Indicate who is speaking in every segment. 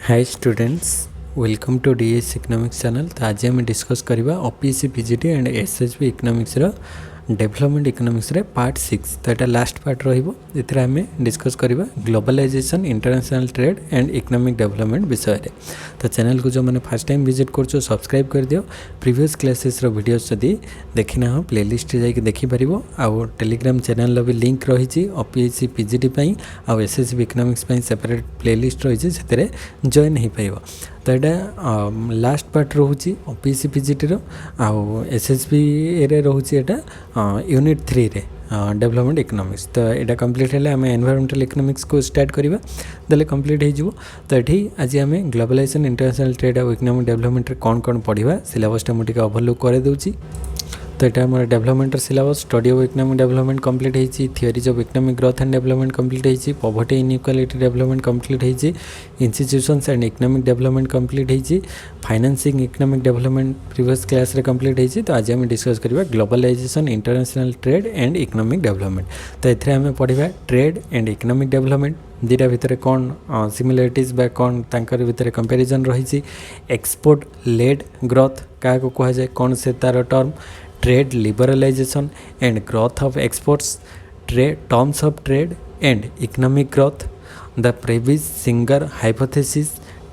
Speaker 1: Hi students, welcome to DS economics channel. तो आज आम डिस्कस करवा OPSC PGT and SSB economics development economics part 6। तो यहाँ लास्ट पार्ट रही डिस्कस करवा globalization, international trade and economic development विषय में। तो चैनल को जो मैंने फर्स्ट टाइम विजिट कर सब्सक्राइब कर दियो। प्रीवियस क्लासेस वीडियोस जदि देखी ना हो प्लेलिस्ट जाकि देखिपर। आउ टेलीग्राम चैनल भी लिंक रही ओपीएससी पीजीटी आउ एसएसबी इकोनॉमिक्स सेपरेट प्लेलिस्ट रही से जॉइन हो पाइब। तो यहाँ लास्ट पार्ट रोचे ओपीएससी पीजीटी आउ एसएसबी रे रोचे यूनिट 3 रे डेवलपमेंट इकोनॉमिक्स। तो यहाँ कंप्लीट है आम एनवायरमेंटल इकोनॉमिक्स को स्टार्ट करवा देले कंप्लीट हो। तो ये आज आम ग्लोबलाइजेशन, इंटरनेशनल ट्रेड और इकोनॉमिक डेवलपमेंट कौन कौन पढ़ा सिलेबसटा मुझे ओवरलुक कर दूची। तो यहाँ आम development syllabus study of economic development complete होती, theories of economic growth and development complete होती, पॉवर्टी इनइक्वालिटी डेवलपमेंट कंप्लीट होती, institutions and economic development complete होती, financing economic development previous class रे कंप्लीट होती। तो आज आम डिस्कस करवा globalization, international trade and economic development. तो ये आम पढ़ा ट्रेड एंड इकोनॉमिक डेवलपमेंट दुटा भितर कौन सिमिलारिटीज बा कौन तांकर भितर कंपैरिजन रही, एक्सपोर्ट लेड ग्रोथ क्या कह जाए, कौन से तार term, trade liberalization and growth of exports, trade terms of trade and economic growth, the Prebisch Singer hypothesis,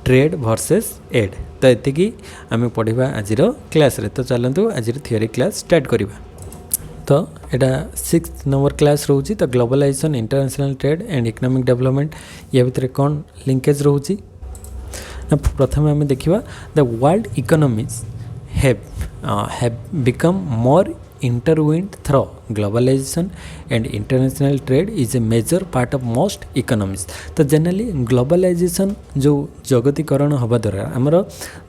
Speaker 1: trade versus aid. तो ये आम पढ़ा आज क्लास रे। तो चलतु आज थियोरी क्लास स्टार्ट करवा। तो यहाँ 6th नंबर क्लास रोचे। तो globalization, international trade and economic development या भितर कौन लिंकेज रोचे ना। प्रथम आम देखा the world economies have become more intertwined through globalization and international trade is a major part of most economies। तो जनरली ग्लोबलाइजेशन जो जगतीकरण हवा द्वारा आमर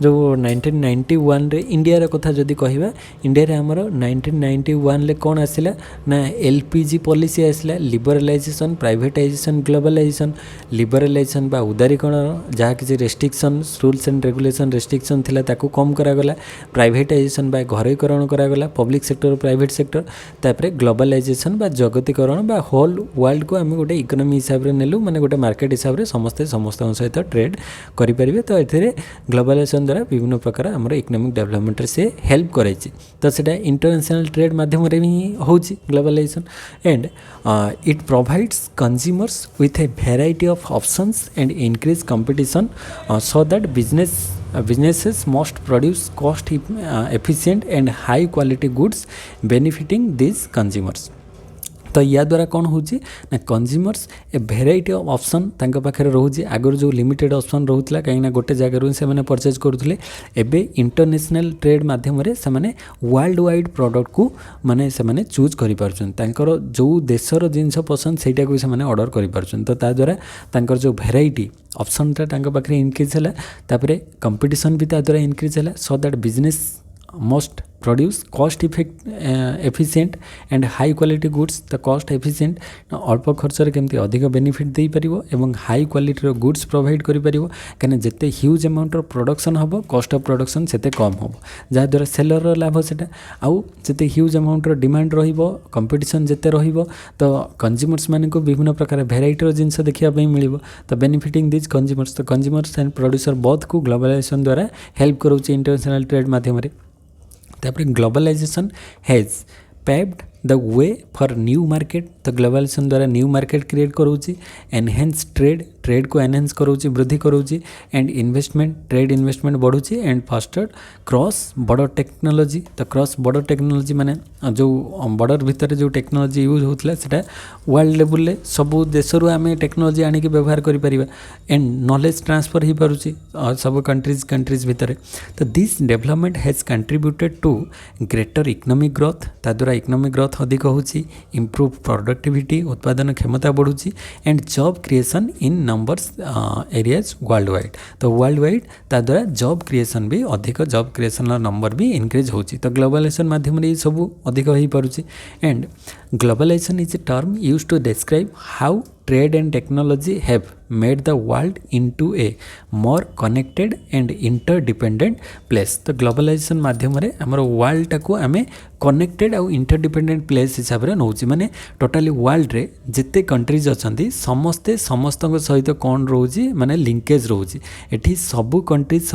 Speaker 1: जो 1991 रे इंडिया कथा जदि कहवा, इंडिया रे आमर 1991 रे कौन आसला ना एलपीजी पॉलिसी आसला, लिबरलाइजेशन, प्राइवेटाइजेशन, ग्लोबलाइजेशन। लिबरलाइजेशन बा उदारीकरण, जहाँ किसी restriction rules and regulation restriction थिला ताकू कम करागला। प्राइवेटाइजेशन बा घरोईकरण करागला, पब्लिक सेक्टर प्राइवेट सेक्टर। तापर ग्लोबलाइजेशन बा जगतीकरण बा होल वर्ल्ड को आम गोटे इकोनॉमी हिसाब से नेलु, माने गोटे मार्केट हिसाब से समस्त सहित ट्रेड करें। तो ये ग्लोबलाइजेशन द्वारा विभिन्न प्रकार आम इकोनॉमिक डेवलपमेंट से हेल्प करे। तो सेटा इंटरनेशनल ट्रेड माध्यम ही होची globalization and it provides consumers with a variety of options and increase competition so that businesses must produce cost efficient and high quality goods benefiting these consumers। तो या द्वारा कौन होची ना consumers A variety of option तांका पाखे रोचे। आगर जो लिमिटेड ऑप्शन रोला कहीं गोटे जगह से मैंने परचेज करुले, एबे इंटरनेशनल ट्रेड माध्यम से माने वर्ल्ड वाइड प्रोडक्ट को माने से माने चूज करि पारछन, तांकर जो देशर जिनस पसंद सेटा को से माने ऑर्डर करि पारछन। तो ता द्वारा तांकर जो भेराइटी ऑप्शन तांका पाखे इनक्रीज है, तापरे कंपटीशन भी ता द्वारा इनक्रीज है। So that business must produce cost efficient and high quality goods. तो कॉस्ट एफिशिएंट अल्प खर्च केमती अधिक बेनिफिट दे पारिबो एवं हाई क्वालिटी गुड्स प्रोवाइड करि पारिबो, कने जेते ह्यूज अमाउंट ऑफ प्रोडक्शन हबो कॉस्ट ऑफ प्रोडक्शन सेते कम हबो, जहा द्वारा सेलर लाभ सेटा। आउ जेते ह्यूज अमाउंट रो डिमांड रहिबो, कंपटीशन जेते रहिबो, तो कंज्यूमर्स माने को विभिन्न प्रकार वेराइटी रो जिंस देखिया पई मिलिबो। तो बेनिफिटिंग दिस कंज्यूमर्स। तो कंज्यूमर्स एंड प्रोड्यूसर बोथ को ग्लोबलाइजेशन द्वारा हेल्प करूची इंटरनेशनल ट्रेड माध्यम रे। तापर globalization has paved the way for new market. तो ग्लोबलाइजेशन द्वारा न्यू मार्केट क्रिएट करूची, एनहेंस ट्रेड को एनहेंस करूची, वृद्धि करूची एंड इन्वेस्टमेंट, ट्रेड इन्वेस्टमेंट बढ़ुची and faster cross border technology. तो क्रॉस बॉर्डर टेक्नोलॉजी माने जो बॉर्डर भितर जो टेक्नोलॉजी यूज होता है वर्ल्ड लेवल रे सबू देशरू आम टेक्नोलॉजी आनिक व्यवहार करें एंड नॉलेज ट्रांसफर हो पारुची सब कंट्रीज भितर। तो this development has contributed to greater economic growth. ता द्वारा इकोनॉमिक ग्रोथ अधिक होची, इम्प्रूव प्रोडक्टिविटी उत्पादन क्षमता बढ़ुची and job creation in numbers areas world wide. तो वर्ल्ड वाइड ता द्वारा जॉब क्रिएशन भी अधिक, जॉब क्रिएशन नंबर भी इनक्रीज होची। तो ग्लोबलाइजेशन माध्यम ये सब अधिक हो पारुची and globalization is a term use to describe how trade and technology have made the world into a more connected and interdependent place. तो ग्लोबलाइजेशन माध्यम आमर वर्ल्ड टाको आम कनेक्टेड आउ इंटरडिपेंडेंट प्लेस हिसाब से नौ माने टोटाली वर्ल्ड रे जिते कंट्रीज अच्छा समस्ते समस्त सहित कौन रोचे माने लिंकेज रोचे एठी सबु कंट्रीज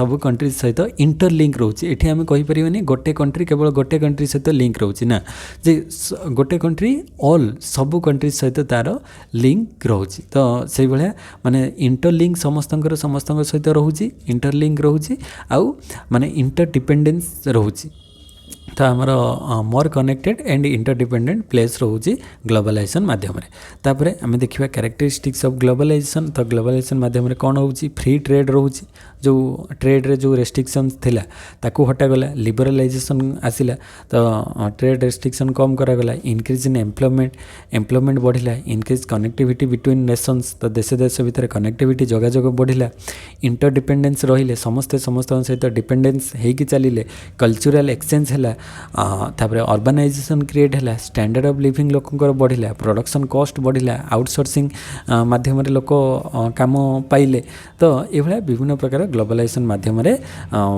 Speaker 1: सहित इंटरलिंक रोचे। एठी आम कहीपर गोटे कंट्री केवल गोटे कंट्री सहित लिंक रोचे ना जे गोटे कंट्री ऑल सबु कंट्रीज सहित तार लिंक रोचे। तो से भाया माने इंटरलिंक समस्त सहित रोचे इंटरलिंक रोचे आउ माने इंटरडिपेंडेंस रोचे। तो आमर मोर कनेक्टेड एंड इंटरडिपेंडेंट प्लेस रोचे ग्लोबलाइजेशन माध्यम तापर आम देखा कैरेक्टरिस्टिक्स ऑफ ग्लोबलाइजेशन। तो ग्लोबलाइजेशन माध्यम कौन हो फ्री ट्रेड रोचे जो ट्रेड रे जो रेस्ट्रिक्शंस थिला ताकू हटागला लिबरलाइजेशन आसिला तो ट्रेड रेस्ट्रिक्शन कम करागला इनक्रीज इन एम्प्लॉयमेंट बढ़िला इनक्रीज कनेक्टिविटी बिटवीन नेशंस तो देश भितर कनेक्टिविटी जोगाजोग बढ़िला इंटरडिपेंडेंस रहिले समस्ते समस्त सहित डिपेंडेंस होगी चलिले कल्चरल एक्सचेंज है तापर अर्बानाइजेशन क्रिएट है स्टैंडर्ड ऑफ लिविंग लोकंकर बढ़िला प्रोडक्शन कॉस्ट बढ़िला आउटसोर्सिंग माध्यम लोक काम पाइले तो ये विभिन्न प्रकार ग्लोबलाइजेशन माध्यम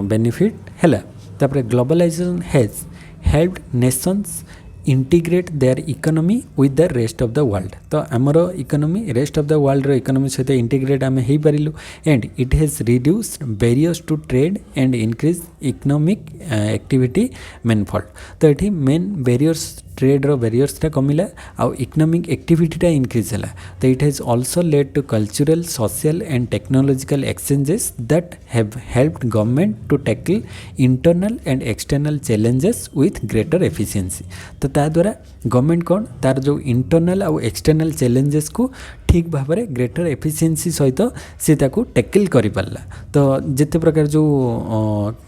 Speaker 1: बेनिफिट है। तापर globalization has helped nations integrate their economy with the rest of the world. तो आमर economy rest of the world economy सहित इंटीग्रेट आम हो पारिलु and it has reduced barriers to trade and increase economic activity manifold. तो ये main barriers ट्रेड्र बैरियर्सटा कमिला आउ economic एक्टिविटीटा increase है। तो it has also led to cultural social and technological exchanges that have helped government to tackle internal and external challenges with greater efficiency. तो ता द्वारा government कौन तार जो इंटरनल आउ एक्सटर्नल चैलेंजेस को ठीक भाव में ग्रेटर एफिशिएंसी सहित सी ताकू टैकल कर पारला। तो जिते प्रकार जो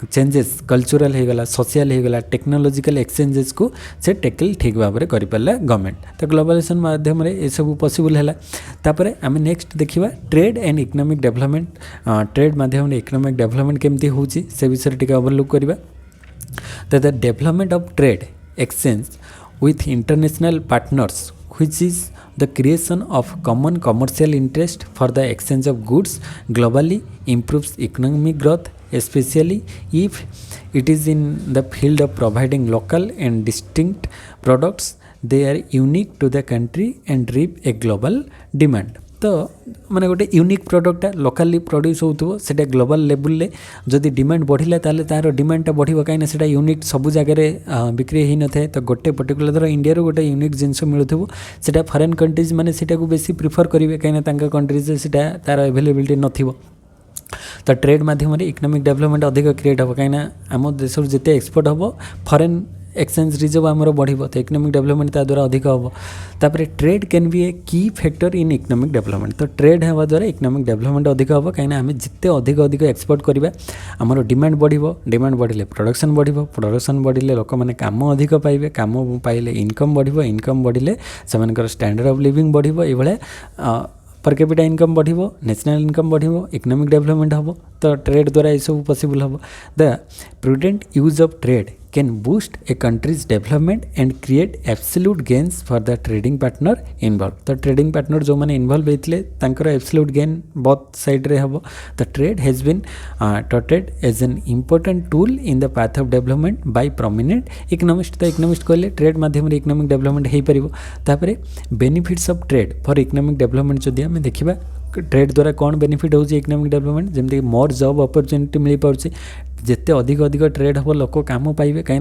Speaker 1: चेंजेस कल्चरल होगला सोशल होगला टेक्नोलॉजिकल एक्सचेंजेस को से टैकल ठीक भाव में कर पारला गवर्नमेंट। तो ग्लोबलाइजेशन माध्यम ये सब पॉसिबल है। तापर आम नेक्स्ट देखिबा trade and economic development. Trade माध्यम इकोनॉमिक डेवलपमेंट केमती होची से विषय टिके ओवरलुक करबा। तो the development of trade exchange with international partners which is the creation of common commercial interest for the exchange of goods globally improves economic growth especially if it is in the field of providing local and distinct products they are unique to the country and reap a global demand। तो माने गोटे unique प्रोडक्टा लोकाली produce होथो सेटा global level ले जदि demand बढ़िला ताले तार डिमांडटा बढ़िबो काइना सेटा unique सब जगह बिक्री होई न थाए। तो गोटे पर्टिकुलर धर इंडिया रो गोटे यूनिक जिंस मिलुथबो सेटा फॉरेन कंट्रीज माने सेटा को बेसी प्रिफर करिवे काइना तांका कंट्रीज सेटा तार अवेलेबिलिटी नथिबो। तो ट्रेड माध्यम इकोनॉमिक डेवलपमेंट अधिक क्रिएट हो कहीं आम देश जिते एक्सपोर्ट हम फॉरेन एक्सचेंज रिजर्व आमर बढ़ो तो इकोनॉमिक डेवलपमेंट ता द्वारा अधिक हम। तापर ट्रेड कैन बी ए की फैक्टर इन इकोनॉमिक डेवलपमेंट। तो ट्रेड हवा द्वारा इकोनॉमिक डेवलपमेंट अधिक हम कहीं आम जिते अधिक एक्सपोर्ट करवा आमर डिमांड बढ़ो डिमांड बढ़िले प्रोडक्शन बढ़ो प्रोडक्शन बढ़िले लोक मैंने काम अधिक पाइबे काम पाइले इनकम बढ़ो इनकम बढ़िले से स्टैंडर्ड ऑफ लिविंग बढ़ो ये पर कैपिटा इनकम बढ़ो नेशनल इनकम बढ़ो इकोनॉमिक डेवलपमेंट हम। तो ट्रेड द्वारा ये सब पॉसिबल हम। The prudent use of trade can boost a country's development and create absolute gains for the trading partner involved। तो ट्रेडिंग पार्टनर जो मैंने इन्वॉल्व होते तांकर एब्सोल्यूट गेन बोथ साइड रे हम। The trade has been touted as an important tool in the path of development by prominent economists। तो economist कहले trade माध्यम इकोनॉमिक डेवलपमेंट हो पार। तापर benefits of trade for economic development जदि आम देखा ट्रेड द्वारा कौन बेनिफिट होची इकोनॉमिक डेवलपमेंट जमती मोर जॉब अपॉर्चुनिटी मिल पार्छ जिते अधिक ट्रेड हम लोक काम पाइबे कहीं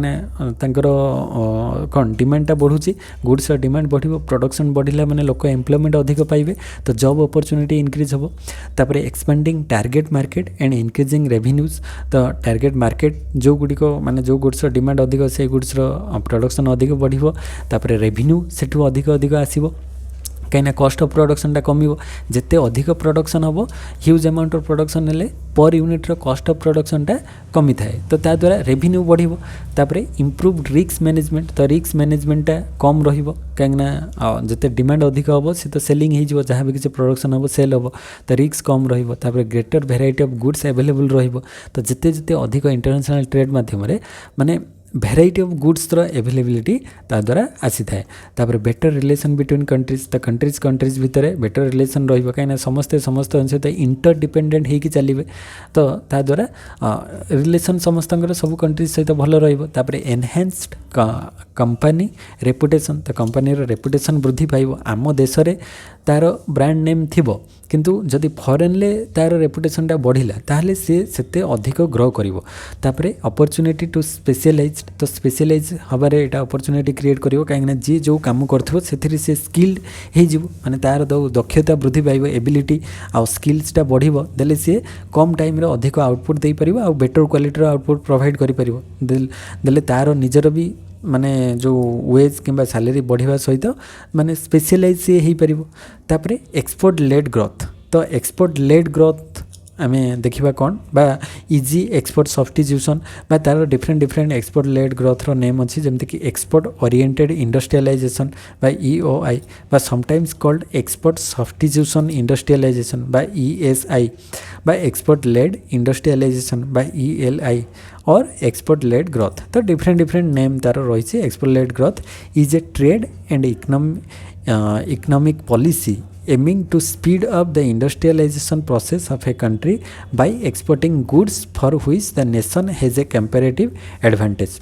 Speaker 1: कौन डिमांडटा बढ़ुची गुड्स डिमांड बढ़ो प्रोडक्शन बढ़िला माने लोक एम्प्लॉयमेंट अधिक पाइबे तो जॉब अपॉर्चुनिटी इंक्रीज हम। तापर expanding target market and increasing revenues. तो टारगेट मार्केट जो गुड़िक माने जो गुड्स डिमांड अधिक से गुड्स प्रोडक्शन अधिक बढ़ो तापर रेवेन्यू सेठू अधिक आसीबो कहीं कॉस्ट ऑफ प्रोडक्शनटा कमिबो जिते अधिक प्रोडक्शन हम ह्यूज अमाउंट ऑफ प्रोडक्शन हेले पर यूनिट कॉस्ट ऑफ प्रोडक्शनटा कमी थाए तो ता द्वारा रेवेन्यू बढ़िबो। तापरे इम्प्रूव्ड रिस्क मैनेजमेंट। तो रिस्क मैनेजमेंटटा कम रहिबो कहीं जिते डिमांड अधिक हम से तो सेलिंग हो जहाँ भी किसी प्रोडक्शन हम सेल हम तो रिस्क कम रहिबो। तापरे greater variety of goods available रहिबो। तो जिते जिते अधिक इंटरनेशनल ट्रेड माध्यम माने ଭେରାଇଟି ଅଫ୍ ଗୁଡ୍ସର ଏଭେଲେବିଲିଟି ତା ଦ୍ୱାରା ଆସିଥାଏ। ତାପରେ ବେଟର ରିଲେସନ୍ ବିଟୱିନ୍ କଣ୍ଟ୍ରିଜ୍, ତ କଣ୍ଟ୍ରିଜ୍ ଭିତରେ ବେଟର ରିଲେସନ୍ ରହିବ, କାହିଁକିନା ସମସ୍ତଙ୍କ ସହିତ ଇଣ୍ଟରଡିପେଣ୍ଡେଣ୍ଟ ହେଇକି ଚାଲିବେ, ତ ତା ଦ୍ୱାରା ରିଲେସନ୍ ସମସ୍ତଙ୍କର ସବୁ କଣ୍ଟ୍ରିଜ୍ ସହିତ ଭଲ ରହିବ। ତାପରେ ଏନହାନ୍ସଡ୍ କମ୍ପାନୀ ରେପୁଟେସନ୍, ତ କମ୍ପାନୀର ରେପୁଟେସନ୍ ବୃଦ୍ଧି ପାଇବ। ଆମ ଦେଶରେ ତା'ର ବ୍ରାଣ୍ଡ ନେମ୍ ଥିବ, କିନ୍ତୁ ଯଦି ଫରେନ୍ରେ ତା'ର ରେପୁଟେସନ୍ଟା ବଢ଼ିଲା ତାହେଲେ ସେ ସେତେ ଅଧିକ ଗ୍ରୋ କରିବ। ତାପରେ ଅପରଚ୍ୟୁନିଟି ଟୁ ସ୍ପେସିଆଲାଇଜ୍, ତ ସ୍ପେସିଆଲାଇଜ୍ ହେବାରେ ଏଇଟା ଅପରଚ୍ୟୁନିଟି କ୍ରିଏଟ୍ କରିବ, କାହିଁକିନା ଯିଏ ଯେଉଁ କାମ କରୁଥିବ ସେଥିରେ ସେ ସ୍କିଲ୍ଡ ହେଇଯିବ, ମାନେ ତା'ର ଦକ୍ଷତା ବୃଦ୍ଧି ପାଇବ, ଏବିଲିଟି ଆଉ ସ୍କିଲ୍ସଟା ବଢ଼ିବ, ଦେଲେ ସିଏ କମ୍ ଟାଇମ୍ରେ ଅଧିକ ଆଉଟପୁଟ୍ ଦେଇପାରିବ ଆଉ ବେଟର୍ କ୍ୱାଲିଟିର ଆଉଟପୁଟ୍ ପ୍ରୋଭାଇଡ଼ କରିପାରିବ। ଦେଲେ ତା'ର ନିଜର ବି ମାନେ ଯେଉଁ ୱେଜ୍ କିମ୍ବା ସାଲେରୀ ବଢ଼ିବା ସହିତ ମାନେ ସ୍ପେସିଆଲାଇଜ୍ ସିଏ ହେଇପାରିବ। ତାପରେ ଏକ୍ସପୋର୍ଟ ଲେଡ୍ ଗ୍ରୋଥ୍, ତ ଏକ୍ସପୋର୍ଟ ଲେଡ୍ ଗ୍ରୋଥ୍ ଆମେ ଦେଖିବା କ'ଣ ବା ଇଜି ଏକ୍ସପୋର୍ଟ ସବଷ୍ଟିଚ୍ୟୁସନ୍ ବା ତା'ର ଡିଫରେଣ୍ଟ ଏକ୍ସପୋର୍ଟ ଲେଡ୍ ଗ୍ରୋଥର ନେମ୍ ଅଛି, ଯେମିତିକି ଏକ୍ସପୋର୍ଟ ଓରିଏଣ୍ଟେଡ୍ ଇଣ୍ଡଷ୍ଟ୍ରିଆଲାଇଜେସନ୍ ବା EOI ବା ସମଟାଇମ୍ସ କଲ୍ଡ ଏକ୍ସପୋର୍ଟ ସବଷ୍ଟିଚ୍ୟୁସନ୍ ଇଣ୍ଡଷ୍ଟ୍ରିଆଲାଇଜେସନ୍ ବା ESI ବା ଏକ୍ସପୋର୍ଟ ଲେଡ୍ ଇଣ୍ଡଷ୍ଟ୍ରିଆଲାଇଜେସନ୍ ବା ELI और एक्सपोर्ट लेड ग्रोथ। तो डिफरेंट नेम तार रही। Export led growth is a trade and economic policy aiming to speed up the industrialization process of a country by exporting goods for which the nation has a comparative advantage।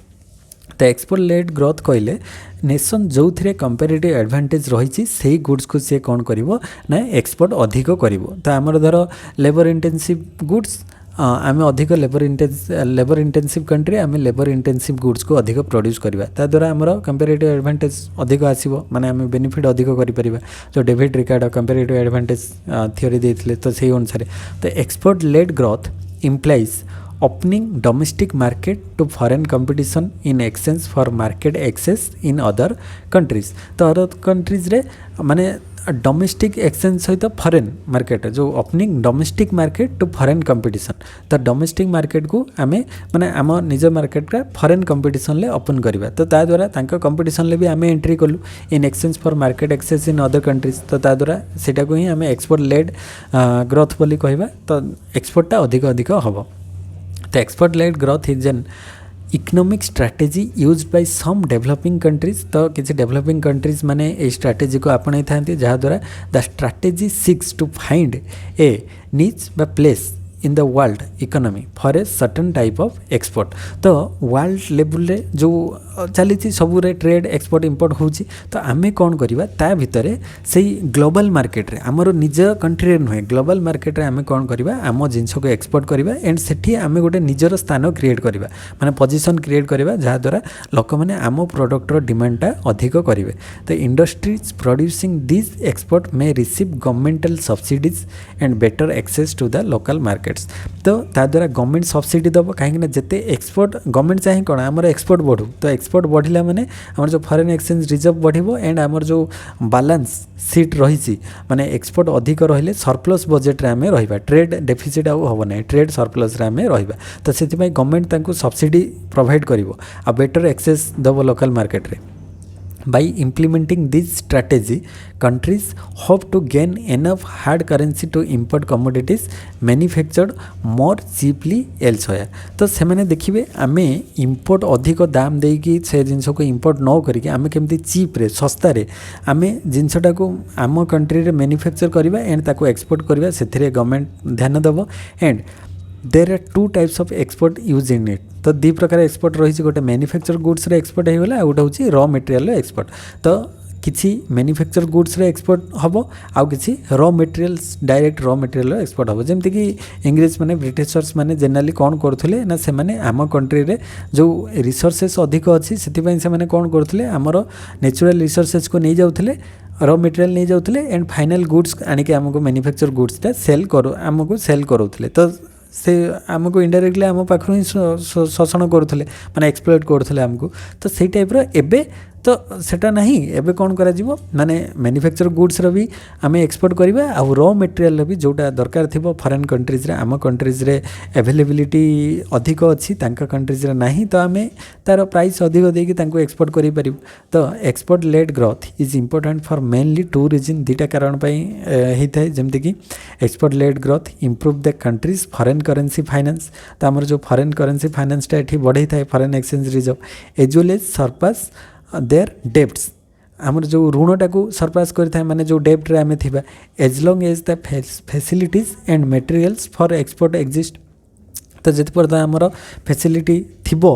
Speaker 1: तो export led growth कहले nation जो थे comparative advantage रही से goods को सी कौन कर ना एक्सपोर्ट अधिक कर। तो आमर धर लेबर इंटेंसिव गुड्स आम अधिक लेबर इंटेंसिव कंट्री आम लेबर इंटेंसिव गुड्स को अधिक प्रोड्यूस करवा, द्वारा आमर कंपेरेटिव एडवांटेज अधिक आसो, माने आम बेनिफिट अधिक कर। जो David Ricardo comparative advantage theory देते तो से अनुसार तो export led growth implies opening domestic market to foreign competition in exchange for market access in other countries. तो अदर कंट्रीज रे माने डोमेस्टिक एक्सचेंज सहित फॉरेन मार्केट जो opening domestic market to foreign competition, तो डोमेस्टिक मार्केट को आम माने आम निज मार्केट का फॉरेन कंपटीशन ले ओपन करवा। तो ता द्वारा तांका कंपटीशन ले भी आम एंट्री कलु in exchange for market access in other countries. तो ता द्वारा सेटा को ही आम एक्सपोर्ट लेड ग्रोथ बोली कहबा। तो एक्सपोर्टटा अधिक हम। तो export led growth is an economic strategy used by some developing countries. तो किसी डेवलपिंग कंट्रीज माने ए स्ट्रैटेजी को आपणाई थांती, जहाँ द्वारा the strategy seeks to find a niche बा place in the world economy for a certain type of export. तो world level रे जो चली सबूरे ट्रेड एक्सपोर्ट इंपोर्ट होची, तो आमे कौन करिबा ता भितरे से ग्लोबल मार्केट रे आमर निज कंट्री रे नुहे ग्लोबल मार्केट रे आमे कौन करिबा आम जिनस को एक्सपोर्ट करिबा एंड सेठी आमे गोटे निजर स्थान क्रिएट करिबा, माने पोजीशन क्रिएट करिबा, जहाँ द्वारा लोक माने आम प्रोडक्ट रो डिमांडटा अधिक करिवे। तो industries producing this export may receive governmental subsidies and better access to the local markets. तो ता द्वारा गवर्नमेंट सब्सिडी दब, कहीं जिते एक्सपोर्ट गवर्नमेंट चाहे कौन आमर एक्सपोर्ट बढ़ू। तो एक्सपोर्ट बढ़ला माने आमर जो फॉरेन एक्सचेंज रिजर्व बढ़िबो एंड आमर जो बैलेंस सीट रही माने एक्सपोर्ट अधिक रहिले सरप्लस बजेट रे आमे रहिबा, ट्रेड डेफिसिट आउ होबो नै, ट्रेड सरप्लस रे आमे रहिबा। तो सेति पई गवर्नमेंट तांको सब्सिडी प्रोवाइड करिवो आ बेटर एक्सेस दबो लोकल मार्केट रे। By implementing this strategy, countries hope to gain enough hard currency to import commodities manufactured more cheaply elsewhere। तो से मैंने देखिए आमे इंपोर्ट अधिक दाम देकी से जिनस को इंपोर्ट न करके आमे केमती चीप रे सस्ता रे आमे जिनसटा को आम कंट्री रे मैन्युफैक्चर करवा एंड ताको एक्सपोर्ट करवा, से गवर्नमेंट ध्यान दबो। And there are two types of export use in it. तो दी प्रकार एक्सपोर्ट रही, गोटे मैन्युफैक्चर गुड्स रे एक्सपोर्ट हो गला, गोटे हूँ रॉ मटेरियल एक्सपोर्ट। तो किसी मैन्युफैक्चर गुड्स रे एक्सपोर्ट हम आउ किसी raw materials direct raw material export हम। जमती कि इंग्रेज माने ब्रिटिशर्स माने जनरली कौन करथुले ना से माने आम कंट्री रे जो रिसोर्सेस अधिक अच्छी से माने कौन करथुले आमर नेचुरल रिसोर्सेस को नहीं जाउथले, रॉ मटेरियल नहीं जाउथले एंड फाइनल गुड्स आनिके आमको मैन्युफैक्चर गुड्सटा सेल करो आमको सेल करूथले। तो से आमको इनडायरेक्टली आम पाखु ही शोषण करुले माने एक्सप्लॉइट करुले आमको। तो से टाइप रो एबे तो सेटा नहीं एबे कौन करा जीवो माने मैन्युफैक्चर गुड्स रो भी आमे एक्सपोर्ट करबा आ रॉ मटेरियल भी जोटा दरकार थिबो फॉरेन कंट्रीज रे आम कंट्रीज रे अवेलेबिलिटी अधिक अछि तांका कंट्रीज रे नाही तो आमे तार प्राइस अधिक देकी तांको एक्सपोर्ट करि परिबो तो export led growth is important for mainly two reason दीटा कारण पई हेथाय जेमति कि export led growth improve the country's foreign currency finance तो हमर जो फॉरेन करेंसी फाइनेंस टा एठी बढ़ै थाय foreign exchange reserve as well as surpass their debts आमर जो ऋणटा को सरपास करता है माने जो डेब्ट रे आमे थिबा as long as the facilities and materials for export exist तो जति पर्यंत आमर फैसिलिटी थिबो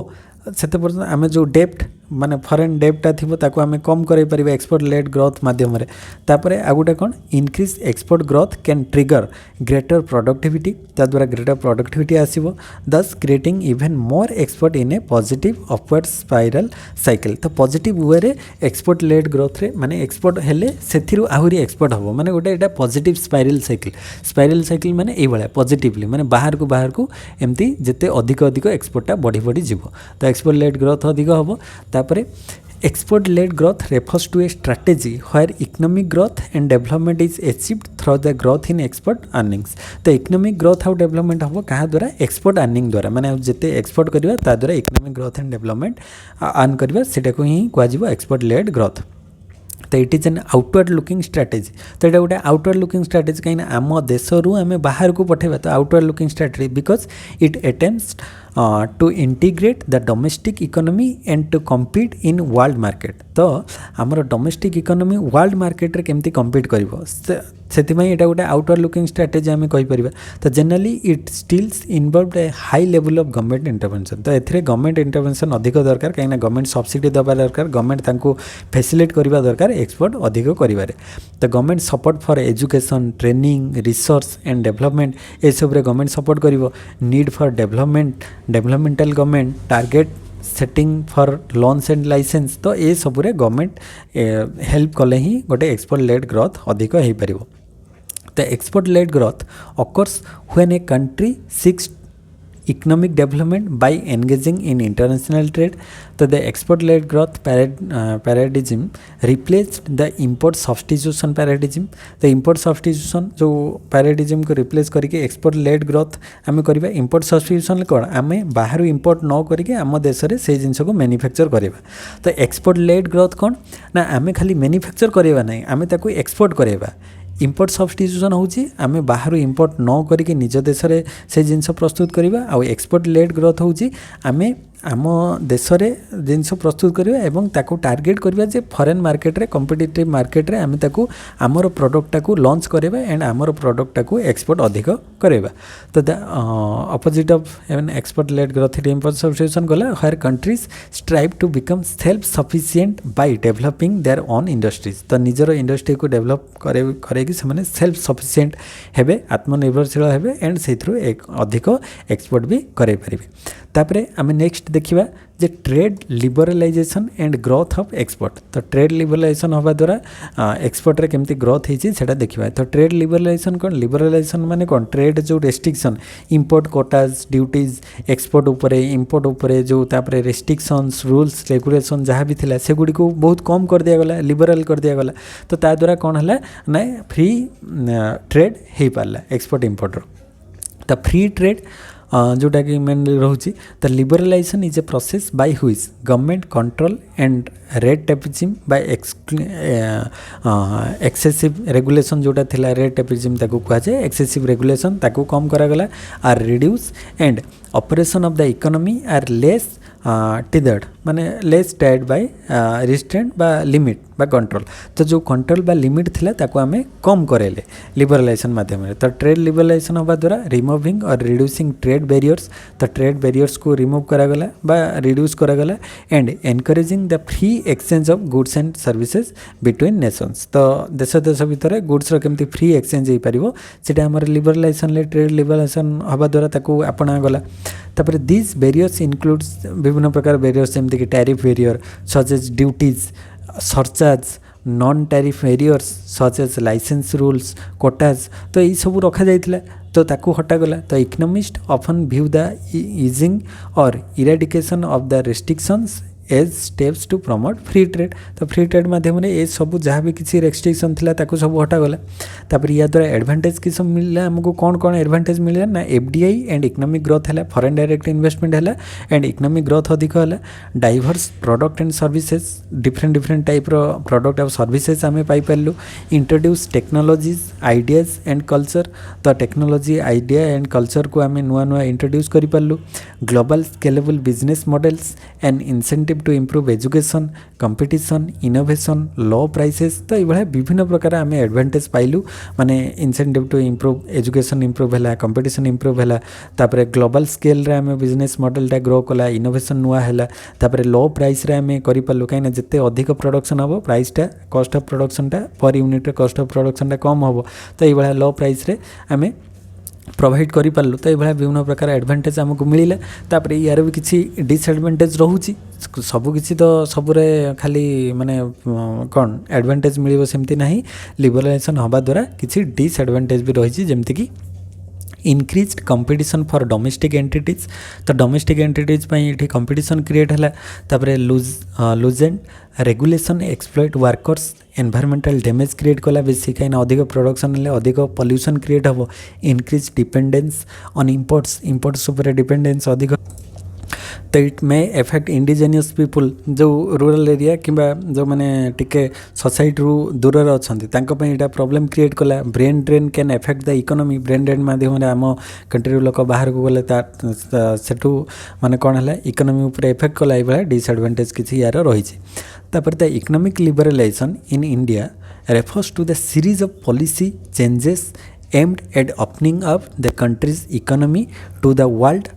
Speaker 1: सेते पर्यंत आमे जो डेब्ट माने फॉरेन डेब्टा थिबो ताको आमे कम करै परिबा एक्सपोर्ट लेड ग्रोथ माध्यम रे तापरे आगुटा कोन increase export growth can trigger greater productivity ता द्वारा ग्रेटर प्रोडक्टिविटी आसीबो thus creating even more export in a positive upward spiral cycle तो पॉजिटिव वे रे एक्सपोर्ट लेड ग्रोथ रे माने एक्सपोर्ट हेले सेथिरु आहुरी एक्सपोर्ट हबो माने गोटे एटा पॉजिटिव स्पाइरल साइकिल माने एई भला पॉजिटिवली माने बाहर को एमती जेते अधिक एक्सपोर्टटा बढ़ी जिवो तो एक्सपोर्ट लेड ग्रोथ अधिक हबो तापरे export led growth refers to a strategy where economic growth and development is achieved through the growth in export earnings तो इकोनॉमिक ग्रोथ आउ डेवलपमेंट हम क्या द्वारा एक्सपोर्ट अर्निंग द्वारा माने जिते एक्सपोर्ट करवा ता द्वारा economic growth and development earn करवा सेटा को ही कहजिवो एक्सपोर्ट लेड ग्रोथ तो it is an outward looking strategy तो ये गोटे आउटवर्ड लुकिंग स्ट्रैटेजी कहीं आम देश रू आम बाहर को पठेबा तो outward looking strategy because it attempts to integrate the domestic economy and to compete in world market तो आमर डोमेस्टिक इकोनॉमी वर्ल्ड मार्केट रे केमती कम्पीट करिवो से एटा गोटे आउटवर्ड लुकिंग स्ट्रैटेजी आम कहीपर तो generally it stills involve A high level of government intervention तो एथिरे गवर्नमेंट इंटरवेंशन अधिक दरकार कहीं गवर्नमेंट सब्सिडी दबा दरकार गवर्नमेंट तांको फैसिलिटेट करबा दरकार एक्सपोर्ट अधिक करिवारे तो government support for education training research and development ए सब रे गवर्नमेंट सपोर्ट करिवो need for developmental government target setting for loans and license तो ये सबुरे गवर्नमेंट हेल्प कले ही गोटे एक्सपोर्ट लेड ग्रोथ अधिक हो पारिबो तो export led growth occurs when a country seeks economic development by engaging in international trade तो the export led growth paradigm replaced the import substitution paradigm तो import substitution जो paradigm को replace करके export led growth आमे करिबा import substitution कोन आमे बाहर import न करके आम देश रे से जिंस को मैन्युफैक्चर करिबा तो export led growth कोन ना आमे खाली मैन्युफैक्चर करिबा नै आमे ताको एक्सपोर्ट करिबा इंपोर्ट सब्स्टिट्यूशन होची आमे बाहर इंपोर्ट न करके निज देश रे से जिंस प्रस्तुत करिबा आ एक्सपोर्ट लेड ग्रोथ होची आमे आम देश रे जिंस प्रस्तुत करिबा एवं ताको टार्गेट करिबा जे फॉरेन मार्केट रे कॉम्पिटिटिव मार्केट रे आमे ताको आमर प्रोडक्ट टाको लॉन्च करिबा एंड आमर प्रोडक्ट टाको एक्सपोर्ट अधिक करिबा तो the opposite of even export led growth import substitution गला where countries strive to become self sufficient by developing their own industries तो निजर इंडस्ट्री को डेवलप करे कि से सेल्फ सफिशिएंट हेबे आत्मनिर्भरशील हेबे एंड से एक अधिक एक्सपोर्ट भी करे परिबे तापरे आमे नेक्स्ट देखिबा जे trade liberalization and growth of export तो ट्रेड लिबरलाइजेशन होबा द्वारा एक्सपोर्ट रे केमती ग्रोथ हेची सेटा देखिबा तो ट्रेड लिबरलाइजेशन कोन लिबरलाइजेशन माने कोन ट्रेड जो restriction import Kota's duties export ऊपरे इंपोर्ट ऊपरे जो तापरे रेस्ट्रिक्शंस रूल्स रेगुलेशन जहाँ भी थिला से गुडी को बहुत कम कर दिया गला लिबरल कर दिया गला तो ता द्वारा कोन हला ना फ्री ट्रेड हे पारला एक्सपोर्ट इंपोर्ट रो तो फ्री ट्रेड जोटा कि मेनली रोची the liberalization is a process by which government control and red tapism by excessive regulation जोटा थिला रेड टेपिज्म ताको कहा जाए एक्सेसिव रेगुलेशन ताको कम करा गला are reduce and operation of the economy are less tethered माने लेस टाइड बाय रिस्ट्रेंट बा लिमिट बा कंट्रोल तो जो कंट्रोल बा लिमिट थिला ताको आमे कम करेले लिबरलाइजेशन माध्यम रे तो ट्रेड लिबरलाइजेशन होबा द्वारा रिमूविंग और रिड्यूसिंग ट्रेड बैरियर्स तो ट्रेड बैरियर्स को रिमूव करा गला बा रिड्यूस करा गला and encouraging the free exchange of goods and services between nations तो देश देश भितर गुड्स रो केमती फ्री एक्सचेंज हो पारिबो सेटा हमर लिबरलाइजेशन ले ट्रेड लिबरलाइजेशन होबा द्वारा ताको अपना गला तापर दिस बैरियर्स इंक्लूड्स विभिन्न प्रकार बैरियर्स जेमती कि tariff barrier such as duties surcharge non tariff barriers such as license rules quotas तो यही सब रखा जाइथिला तो ताकू हटागला तो economists often view the easing or eradication of the restrictions as steps to promote free trade. तो फ्री ट्रेड माध्यम ये सब जहाँ भी किसी रेस्ट्रिक्शन थिला ताको सब हटागला। तापर या द्वारा एडवांटेज किस मिलला हमको कौन कौन एडवांटेज मिलला ना एफडीआई एंड इकोनॉमिक ग्रोथ है, फॉरेन डायरेक्ट इन्वेस्टमेंट है एंड इकोनॉमिक ग्रोथ अधिक है, diverse product and services different different type रो प्रोडक्ट और सर्विसेज आम पाई पारू, introduce technologies ideas and culture. तो टेक्नोलॉजी आइडिया एंड कल्चर को आम नुआ नुआ इंट्रोड्यूस कर पारू, global scalable business models and incentive to improve education competition innovation low prices. तो ये विभिन्न प्रकार आम एडवांटेज पाइलु, माने incentive to improve education improve है, कंपटीशन इम्प्रूव है, तापर ग्लोबल स्केल रे आम बिजनेस मॉडलटा ग्रो कला, इनोवेशन नुआ है, तापर लो प्राइस रे आम करि पालु कहीं जिते अधिक प्रोडक्शन हम प्राइसटा कॉस्ट ऑफ प्रोडक्शनटा पर यूनिट कॉस्ट ऑफ प्रोडक्शनटा कम हम। तो ये लो प्राइस रे आम प्रोवाइड कर पार्लु। तो ये विभिन्न प्रकार एडवांटेज आमको मिलला। तापर यार भी किसी डिसएडवांटेज रोचे, सबकि तो सबुरे खाली माने कौन एडवांटेज मिल सेमती ना, लिबरलाइजेशन हवा द्वारा किसी डिसएडवांटेज भी रही, जमती कि increased competition for domestic entities. तो डोमेस्टिक एंटिटीज ये कंपटीशन क्रिएट है, तापर लूजेंट regulation exploit workers environmental damage create कला बेसी कहीं अधिक प्रोडक्शन है अधिक पॉल्यूशन क्रिएट हम, इंक्रीज डिपेंडेंस ऑन इंपोर्ट्स उपर डिपेंडेंस अधिक। तो it may affect indigenous people जो रूरल एरिया कि जो मैंने टिके सोसाइटी रू दूर अच्छा यहाँ प्रॉब्लम क्रिएट कला। Brain drain can affect the economy, brain drain माध्यम आम कंट्री लोक बाहर को गले सेठू माने कौन है इकोनॉमी उपर एफेक्ट कला, ये डिसएडवांटेज किसी यार रही। तापर the economic liberalization in India refers to the series of policy changes aimed at opening up the country's economy to the world,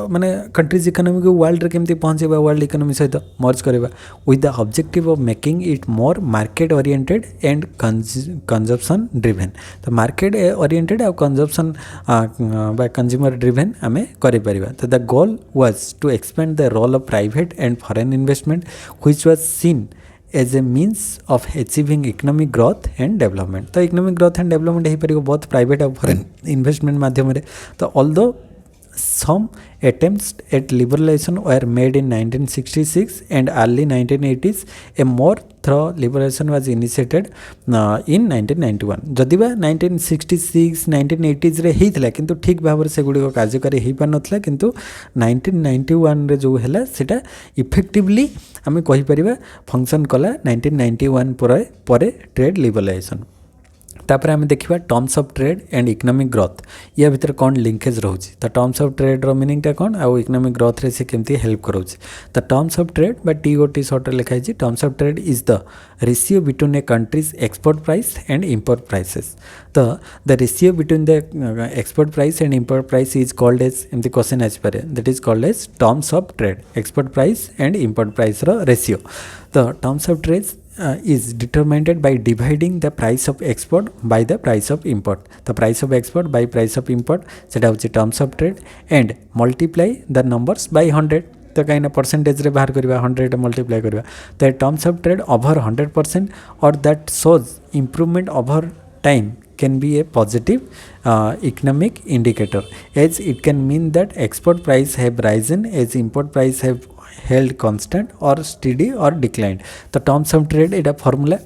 Speaker 1: माने कंट्रीज इकोनॉमी को वर्ल्ड रे केमती पहुँचेबा वर्ल्ड इकोनॉमी सहित मर्ज करवा with the objective of making it more market oriented and consumption driven. तो market oriented और consumption by consumer driven आमे करि परिबा। तो the goal was to expand the role of private and foreign investment which was seen as a means of achieving economic growth and development. तो economic growth and development हो पार बहुत private और foreign investment माध्यम। तो although some attempts at liberalization were made in 1966 and early 1980s, a more thorough liberalization was initiated in 1991। जदि बा 1966 1980s रे हेइथला किंतु ठीक भाव से गुडी कार्यकारी हेइ पार नथला, किंतु 1991 रे जो हैला सेटा इफेक्टिवली आमे कहि परिबा फंक्शन कला 1991 परे ट्रेड लिबरलाइजेशन। तापर आम देखा terms of trade and economic growth, या भितर कौन लिंकेज रोचे। तो टर्म्स ऑफ ट्रेड रो मीनिंगटा कौन आउ इकोनॉमिक ग्रोथ रे से केमती हेल्प करोचे। तो टर्म्स ऑफ ट्रेड बा टी शॉर्ट लिखाई, terms of trade is the ratio between a country's export price and import prices. तो the ratio between the export price and import price is called as एमती question आसपे, that is called as terms of trade, export price and import price रो ratio. तो terms of trade is determined by dividing the price of export by the price of import। the price of export by price of import सेटा होची terms of trade and multiply the numbers by 100। तो कहीं percentage रे बाहर करवा 100 multiply करवा। तो terms of trade over 100% और that shows improvement over time can be a positive economic indicator as it can mean that export price have risen as import price have held constant or steady or declined। तो terms of trade एटा formula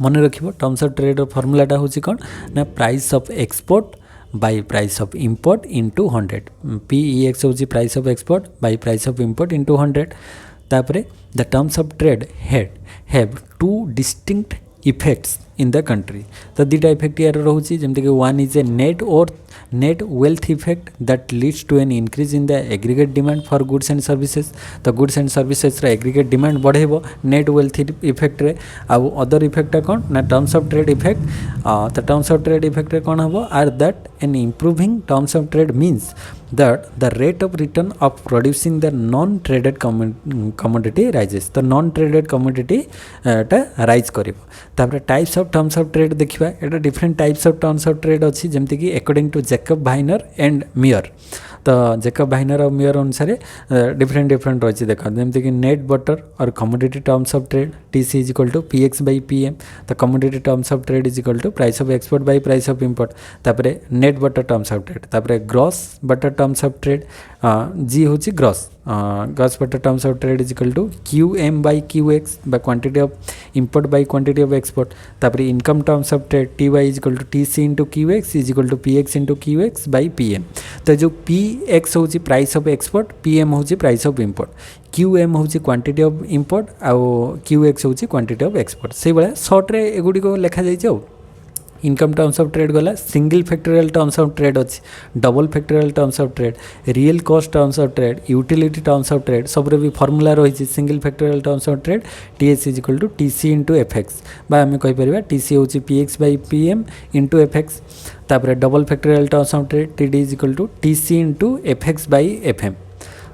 Speaker 1: मन रखिबो। Terms of trade फॉर्मूलाटा होची कोन ना price of export by price of import into 100। PEX होची price of export by price of import into 100। तापरे the terms of trade have two distinct effects in the country. तो दुटा effect यार रोचे, जमती कि one is a net wealth effect that leads to an increase in the aggregate demand for goods and services. तो goods and services aggregate demand बढ़ेबो net wealth effect रे। आउ अदर इफेक्ट कौन ना टर्म्स ऑफ ट्रेड इफेक्ट। तो terms of trade effect रे कौन हम are that an improving terms of trade means that the rate of return of producing the non-traded commodity rises। तो non-traded commodity rise करिवो। तापर types of terms of trade देखिबा, एटा different types of terms of trade अछि, जेमति कि according to Jacob Viner and Meier. तो Jacob वाइनर और मियर अनुसार डिफरेंट रही देख, जमती कि net barter or commodity terms of trade TC is equal to PX by PM। तो commodity terms of trade is equal to price of export by price of import. तापर net barter terms of trade, तापर gross barter terms of trade G होची gross gross barter terms of trade is equal to QM by QX by quantity of import by quantity of export. तापर income terms of trade TY is equal to TC into QX is equal to PX into QX by PM. तो जो PX होची price of export, PM होची price of import, QM होची quantity of import आउ QX होची quantity of export. से बड़ा short रे एगुडी को लिखा जाई जाऊ. इनकम टर्म्स ऑफ ट्रेड गला, single factorial terms of trade अच्छी, double factorial terms of trade, real cost terms of trade, utility terms of trade सब भी फॉर्मूला रही. Single factorial terms of trade TS is equal to TC into FX बा आम कहीपर TC हूँ PX by PM into FX. तापर double factorial terms of trade TD is equal to TC into FX by FM.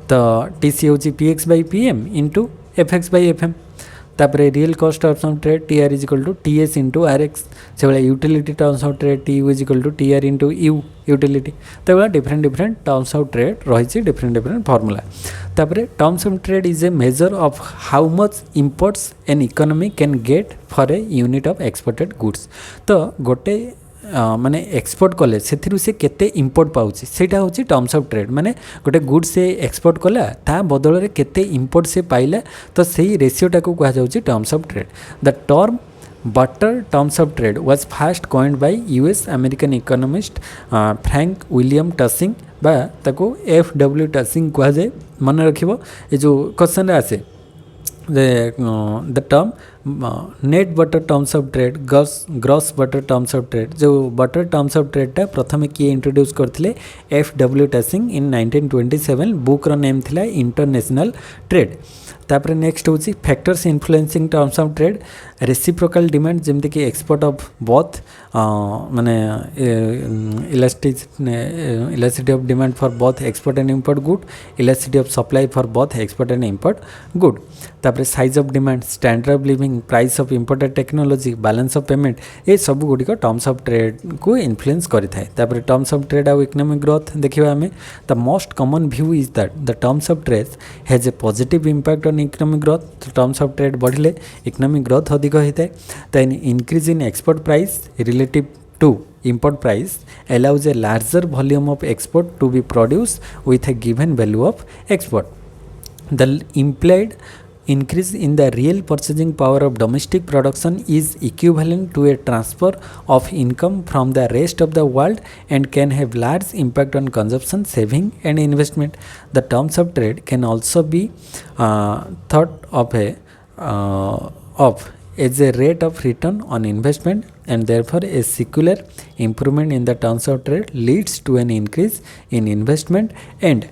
Speaker 1: तो TC हूँ PX by PM into FX by FM. तापर real cost terms of trade T R is equal to T S into R X. से भाई utility terms of trade T U is equal to T R into U utility. तो भाई different different terms of trade रही different different formula. तापर terms of trade is a measure of how much imports an economy can get for a unit of exported goods. तो गोटे माने export कले से केते इंपोर्ट पाउची सेटा होची टर्म्स ऑफ ट्रेड. माने गोटे गुड से एक्सपोर्ट कला ता बदल रे केते इंपोर्ट से पाइला तो सही रेशियोटा को कहा जाउची terms of trade. The term barter terms of trade was first coined by US American economist Frank William Taussig बा ताको एफडब्ल्यू टसिंग कहा जाए. मन रखिबो ए जो क्वेश्चन आसे the term net butter terms of trade, gross butter terms of trade. जो butter terms of trade टा प्रथम किए इंट्रोड्यूस करथिले एफडब्ल्यू टसिंग इन 1927. बुक रो नेम थिला इंटरनेशनल ट्रेड. तापर नेक्स्ट होची factors influencing terms of trade, reciprocal demand जेमती कि एक्सपोर्ट ऑफ बोथ माने elasticity of demand for both export and import good, elasticity of supply for both export and import good. तापर size of demand, standard of living, price of imported technology, balance of payment, ये सब गुड़िक terms of trade को influence करें. तापर terms of trade आउ economic growth देखिए आम. The most common view is that the terms of trade has a positive impact on economic growth. Terms of trade बढ़ले इकोनॉमिक ग्रोथ अधिक होता है. Then increase in export price relative to import price allows a larger volume of export to be produced with a given value of export. The implied increase in the real purchasing power of domestic production is equivalent to a transfer of income from the rest of the world and can have large impact on consumption, saving and investment. The terms of trade can also be thought of as a rate of return on investment, and therefore a secular improvement in the terms of trade leads to an increase in investment and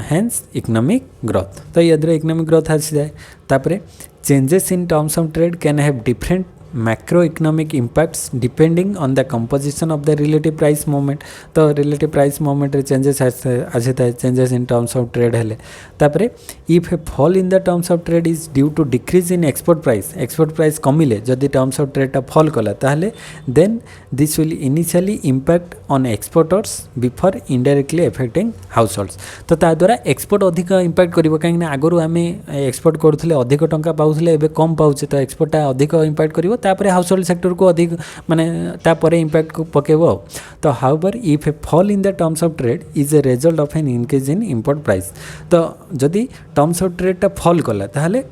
Speaker 1: hence economic growth. तो याद रहे economic growth आसी जाए. तापरे changes in terms of trade can have different macroeconomic impacts depending on the composition of the relative price movement. तो relative price movement रे changes आसे था changes in terms of trade हेले. तापरे if a fall in the terms of trade is due to decrease in export price कमिले जदि terms of trade टा fall कला ताहले then this will initially impact on exporters before indirectly affecting households. तो ता द्वारा export अधिक impact करिवो काहे ना आगरु आमे export करूथले अधिक टंका पाउथले एबे कम पाउचे तो export टा अधिक impact करिवो. तापर हाउसहोल्ड सेक्टर को अधिक माने तापर इंपैक्ट को पकेबो. तो however if a fall in the terms of trade is a result of an increase in import price. तो जदि टर्म्स ऑफ ट्रेड टा फॉल कला ताहले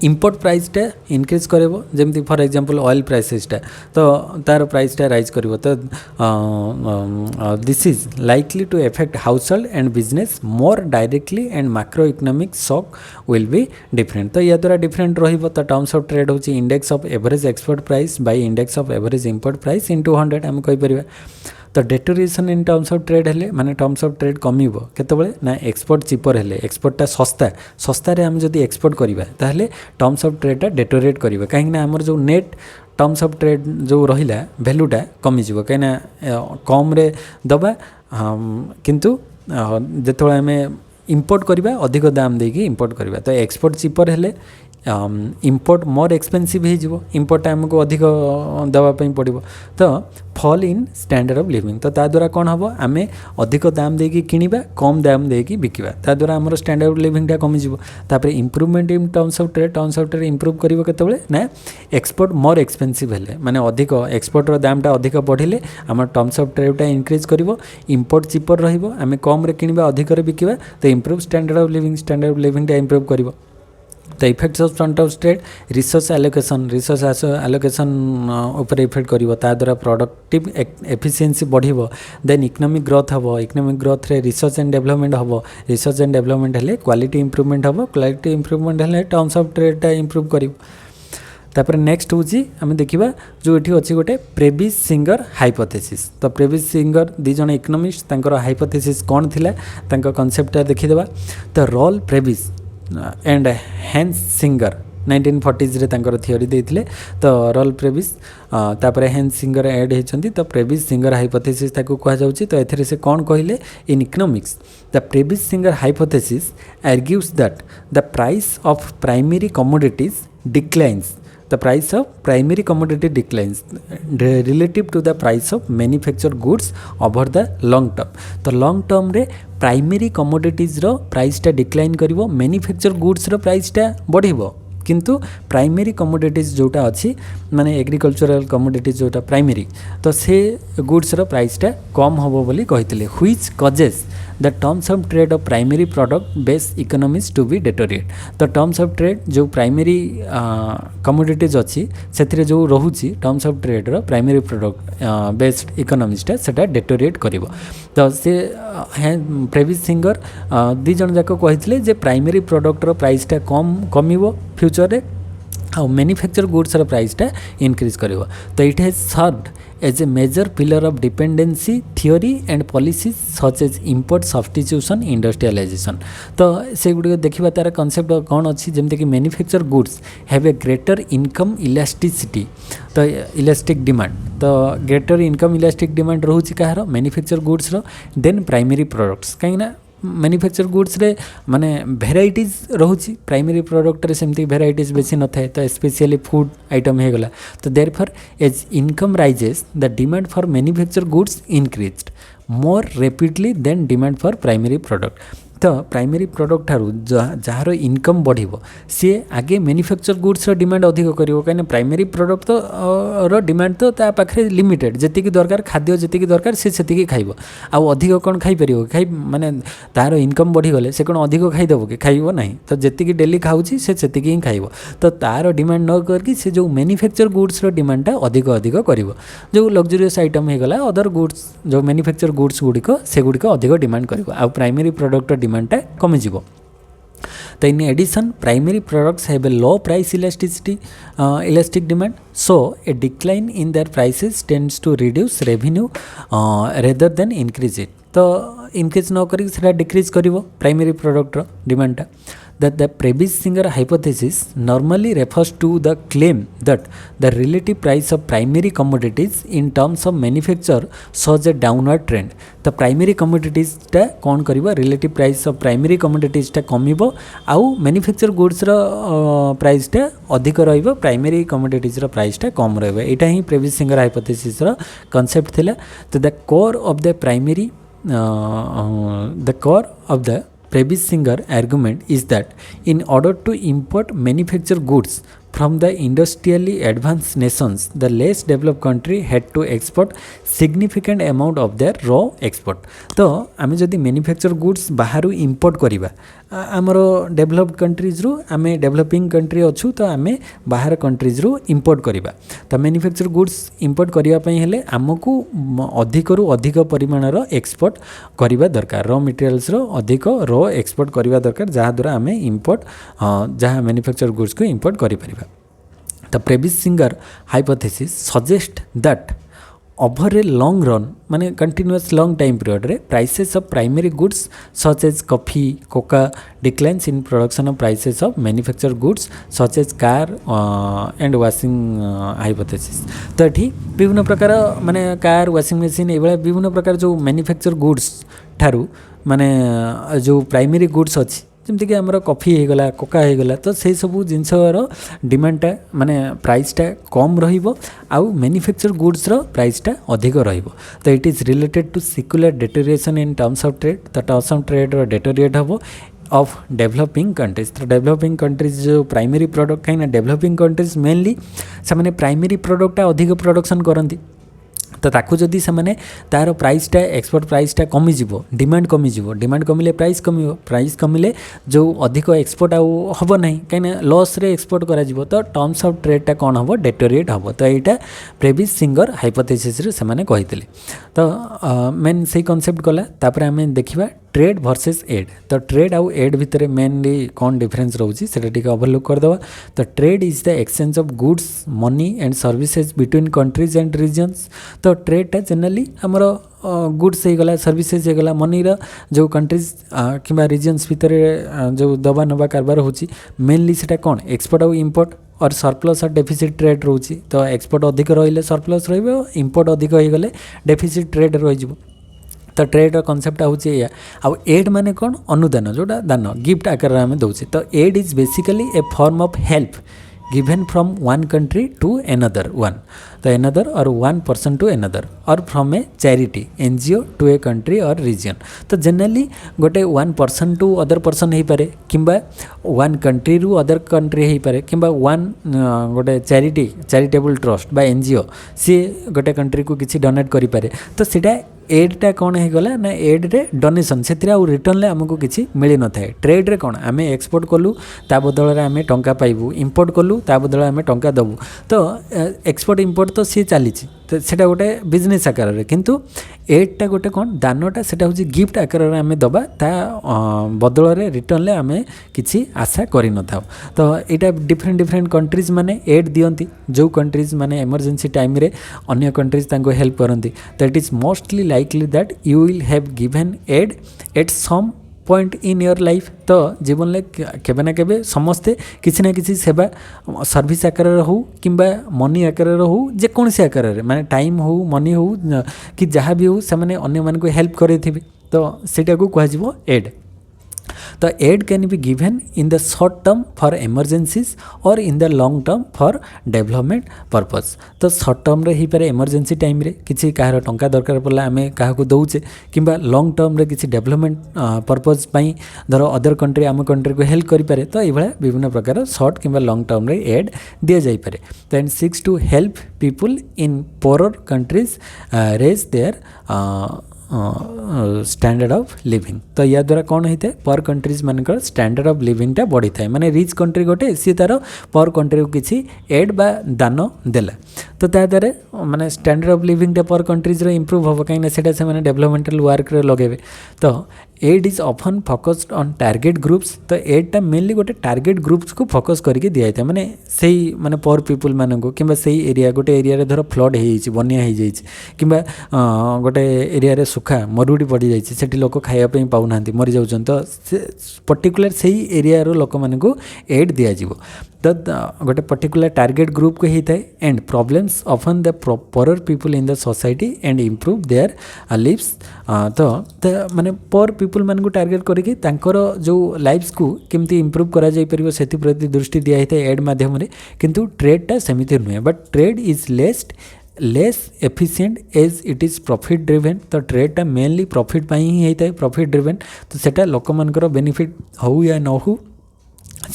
Speaker 1: इंपोर्ट प्राइसटा इनक्रीज करेबो. जेमती फॉर एग्जांपल ऑयल प्राइसेसटा तो तार प्राइसटा राइज करिवो. तो this is likely to affect household and business more directly and macro economic shock will be different. तो या द्वारा डिफरेंट रहिबो. तो टर्म्स ऑफ ट्रेड होची index of average export price by index of average import price into 100 हम कहि परिबा. तो deterioration in terms of trade हेले माने टर्म्स ऑफ ट्रेड कमिबो केतबेले ना एक्सपोर्ट चिपर हेले एक्सपोर्टटा सस्ता रे हम जदि एक्सपोर्ट करिबा ताहले टर्म्स ऑफ ट्रेडटा डेटोरेट करिबा. काहे ना हमर जो नेट टर्म्स ऑफ ट्रेड जो रहिला वैल्यूटा कमी जिवो. काहे ना कम रे दबा किंतु जेतोळे हमें इंपोर्ट करिबा अधिक दाम देकी इंपोर्ट करिबा. तो एक्सपोर्ट चिपर हेले इंपोर्ट मोर एक्सपेंसिव हो इंपोर्ट आमको अधिक दवाई पड़ो तो fall in standard of living तो ता द्वारा कौन हम आम अधिक दाम देकी किणवा कम दाम देकी बिकवा ता द्वारा आमर स्टैंडर्ड ऑफ लिविंगटा कमिଯିव improvement in terms of trade improve करिवो केतबेले ना एक्सपोर्ट मोर एक्सपेंसिव हेले माने अधिक एक्सपोर्टर दामटा अधिक बढ़िले आम टर्म्स ऑफ ट्रेडटा इंक्रीज करिवो इंपोर्ट चिपर रहिवो आम कम रे किणवा अधिक रे बिकवा तो इम्प्रूव स्टैंडर्ड ऑफ लिविंगटा इम्प्रूव करिवो तो effects of front of trade resource allocation ऊपर इफेक्ट करिवो ता द्वारा प्रोडक्टिव एफिशिएंसी बढ़िवो देन इकोनॉमिक ग्रोथ हबो इकोनॉमिक ग्रोथ रे रिसर्च एंड डेवलपमेंट हबो रिसर्च एंड डेवलपमेंट हेले क्वालिटी इंप्रूवमेंट हबो क्वालिटी इंप्रूवमेंट हेले टर्म्स ऑफ ट्रेडटा इंप्रूव करिवो तापर नेक्स्ट हूँ आम देखा जो ये अच्छी गोटे प्रेविस सिंगर हाइपोथेसिस तो प्रेविस सिंगर दी जन इकोनॉमिस्ट तांकर हाइपोथेसिस कौन थिला तांका कॉन्सेप्टटा देखिदेबा तो Raul Prebisch and Hans Singer 1940s रे तांकर थियोरी देथिले तो रॉल प्रेविस तापर हैंस सिंगर ऐड होती तो प्रेविस सिंगर हाइपोथेसिस ताको कहा जाउची तो एथरे से कौन कहले in economics the Prebisch Singer hypothesis argues that the price of primary commodities declines the price of primary commodity declines relative to the price of manufactured goods over the long term तो long term रे primary commodities रो price टा decline करिवो manufacture goods रो price टा बढ़िवो किंतु primary commodities जोटा अच्छी माने agricultural commodities जोटा primary तो से गुड्स रो प्राइस टा कम हबो बोली कहितले which causes the terms of trade of primary product base economics to be deteriorate तो टर्म्स ऑफ ट्रेड जो प्राइमरी कमोडिटीज अच्छी से जो रोचे टर्म्स ऑफ ट्रेड रो प्राइमरी प्रोडक्ट बेस्ड इकोनॉमिक्सटा सेटा डेटोरिएट करिवो तो से प्रेविस सिंगर दी जन जाक कहितले जे प्राइमरी प्रोडक्ट रो प्राइसटा कमिवो फ्यूचर रे आ मैन्युफैक्चर गुड्स रो प्राइसटा इंक्रीज करिवो तो it has served as a major pillar of dependency theory and policies such as import substitution industrialisation तो से गुड देखा तार कॉन्सेप्ट कौन अच्छी जमती कि manufacture goods have a greater income elasticity तो इलास्टिक डिमांड तो ग्रेटर इनकम इलास्टिक डिमांड रोचे कहार मैन्युफैक्चर गुड्स रो देन प्राइमरी प्रोडक्ट्स कहीं मैन्युफैक्चर गुड्स रे माने भेराइटीज रोची प्राइमरी प्रोडक्ट रे सेमती भेराइटीज बेसी न थाए तो स्पेशली फूड आइटम हो गला तो therefore as income rises the demand for manufacture goods increased more rapidly than demand for primary product तो प्राइमरी प्रोडक्ट ठारू जार इनकम बढ़िबो सी आगे मैन्युफैक्चर गुड्स रो डिमांड अधिक करिवो कहीं प्राइमरी प्रोडक्ट तो रो डिमांड तो ता पाखरे लिमिटेड जेति की दरकार खाद्य जेति की दरकार से सेति की खाइबो आ अधिक कोन खाइ परिवो खाइ माने तार इनकम बढ़ी गले से कोन अधिक खाइ देबो कि खाइबो नहीं तो जेति की डेली खाउची से सेति की खाइबो तो तार डिमांड न करके से जो मैन्युफैक्चर गुड्स रो डिमांडटा अधिक अधिक करिवो जो लग्जरियस आइटम हे गला अदर गुड्स जो मैन्युफैक्चर गुड्स गुडिको से गुडिको अधिक डिमांड करिवो आ प्राइमरी प्रोडक्ट डिमांडटा कमिजिवो तो in addition primary products have a low price elastic demand so a decline in their prices tends to reduce revenue rather than increase it तो इंक्रीज न करी सेटा डिक्रीज करिवो प्राइमरी प्रोडक्ट रो डिमांडटा that the Prebisch-Singer hypothesis normally refers to the claim that the relative price of primary commodities in terms of manufacture shows a downward trend. तो primary commodities टा कौन करिवो relative price of primary commodities टा कमिवो आउ manufacture goods रो price टा अधिक रहिबो प्राइमरी कमोडिटीज रो प्राइस टा कम रहिबो एटा ही Prebisch-Singer hypothesis रो कांसेप्ट थिला तो the core of the primary the core of the Prebisch-Singer argument is that in order to import manufactured goods from the industrially advanced nations, the less developed country had to export significant amount of their raw export. तो आमे जदि manufacture goods बाहर import करिबा आमर developed countries रु आमे developing country अच्छु तो आमे बाहर कंट्रीज रु इंपोर्ट करिबा तो मैन्युफैक्चर गुड्स इंपोर्ट करिया पई हेले आमको अधिक रु अधिक परिमाण रो एक्सपोर्ट करिबा दरकार रॉ मटेरियल्स रो अधिक रॉ एक्सपोर्ट करिबा दरकार जहा द्वारा आमे इंपोर्ट जहा मैन्युफैक्चर गुड्स को इंपोर्ट करि परिबा The Prebisch-Singer hypothesis suggests that over a long run माने continuous long time period रे prices of primary goods such as coffee, coca declines in production of prices of manufactured goods such as car and washing hypothesis. तो एठी विभिन्न प्रकार माने car washing machine एबला विभिन्न प्रकार जो manufactured goods ठारू माने जो प्राइमरी गुड्स अच्छी जमीक आम कॉफी होगला कोका होगला तो से सब जिनसर डिमांडटा माने प्राइसटा कम रहा मैन्युफैक्चर गुड्स प्राइसटा अधिक तो it is related to secular deterioration in terms of trade तो टर्म्स ऑफ ट्रेड डेटोरिएट हम ऑफ डेवलपिंग कंट्रीज तो डेवलपिंग कंट्रीज जो प्राइमरी प्रोडक्ट कहीं डेवलपिंग कंट्रीज मेनली से प्राइमरी प्रोडक्टा अधिक प्रोडक्शन करती तो ताकू जदि से तार प्राइसटा एक्सपोर्ट प्राइसटा कमिजिव डिमांड कमिले प्राइस कमिले जो अधिक एक्सपोर्ट आब ना कहीं लॉस रे एक्सपोर्ट करा तो टर्म्स ऑफ ट्रेडटा कौन हम डेटोरिएट हम तो यहाँ प्रेविस सिंगर हाइपोथेसिस रे से कहते तो मेन से कॉन्सेप्ट गला तापर आम देखा ट्रेड वर्सेस एड तो ट्रेड आउ एड भितर मेनली कौन डिफरेंस रोचे से ओवरलुक करदे तो trade is the exchange of goods money and services between countries and regions तो ट्रेडटा जनरली आमर गुड्स होगला सर्विसेज होगला मनीर जो कंट्रीज कि रिजन्स भितर जो दबा नवा कारबार हो मेनली से कौन एक्सपोर्ट आउ इम्पोर्ट और सरप्लस और डेफिसिट ट्रेड रोचे तो एक्सपोर्ट अधिक रही सरप्लस इंपोर्ट अधिक हो गले डेफिसिट ट्रेड रही तो ट्रेड कॉन्सेप्ट हूँ या आउ एड माने कौन अनुदान जोटा दान गिफ्ट आकार आम दौचे तो aid is basically a form of help given from one country to another one तो another or one person to another or from a charity NGO to a country or region तो generally गोटे one person to other person हो पारे किंबा one country रू other country हो पारे किंबा one गोटे चैरिटेबल ट्रस्ट बा NGO सी गोटे कंट्री को किसी डोनेट करि पारे तो सीटा एडटा कौन होगला ना एड्रे डोनेसन से रिटर्न आमको किसी मिल न था ट्रेड्रे कौन आम एक्सपोर्ट कलु ता बदल आम टंका पाइबू इंपोर्ट कलु ता बदल आम टंका दबू तो एक्सपोर्ट इंपोर्ट तो सी चली तो सेटा गोटे बिजनेस आकार में किंतु एडटा गोटे कौन दानटा से हूँ गिफ्ट आकार में आम दबा ता बदल रिटर्न आम किसी आशा कर न था तो यहाँ डिफरेंट कंट्रीज माने एड दियंती जो कंट्रीज माने इमरजेंसी टाइम रे अन्य कंट्रीज तांको हेल्प करती तो it is mostly likely that you will have given aid at some point in your life तो जीवन में केबे ना केबे समस्ते किसी ना किसी सेवा सर्विस आकार हो कि मनी आकार हो जेकोसी आकार माने टाइम हो मनी हो कि जहाँ भी हो से अन्य मान को हेल्प करे तो सेटा को कह एड तो aid can be given in the short term for emergencies और in the long term for development purpose तो शॉर्ट टर्म रे ही पारे इमरजेंसी टाइम रे किसी कहार टंका दरकार पड़ला आम क्या दौचे कि लॉन्ग टर्म रे किसी डेवलपमेंट पर्पस धर अदर कंट्री आम कंट्री को हेल्प करें तो ये विभिन्न प्रकार शॉर्ट कि लॉन्ग टर्म रे एड दि जापे तो and seeks to help people in poorer countries raise their standard of living तो या द्वारा कौन होता है पर कंट्रीज मानकर स्टैंडर्ड ऑफ लिविंगटा बढ़ी थाए माने रिच कंट्री गोटे सी तार पर कंट्री को किसी एड बा दान देला तो ता द्वारा माने स्टैंडर्ड ऑफ लिविंगटा पर कंट्रीज रो इंप्रूव हम कहीं से डेवलपमेंटल वर्क रे लगे तो aid is often focused on target groups तो एडटा मेनली गोटे टारगेट ग्रुप्स को फोकस करके दिया था माने सही माने पर पीपुल मानक कि सही एरिया गोटे एरिया धर फ्लड हो बनिया हो जाए कि गोटे एरिया सुखा मरुड़ी पड़ जाए से लोक खायापी पाऊना मरी जाऊँ तो पर्टिकुलर सही एरिया लोक मानक एड दिज्व तो गोटे पर्टिकुलर टारगेट ग्रुप को होता है and problems of the poorer people in the society and improve their lives तो माने पर पीपुल मान को टारगेट करके जो लाइफ्स को केमती इम्प्रूव करा जाई परिबो सेति प्रति दृष्टि दिया होता है एड माध्यम रे किंतु ट्रेडटा सेमिति नुहे but trade is less efficient as it is profit driven तो ट्रेडटा मेनली प्रॉफिट ही होता है प्रॉफिट ड्रिवेन तो सेटा लोक मानकर बेनिफिट हो या न हो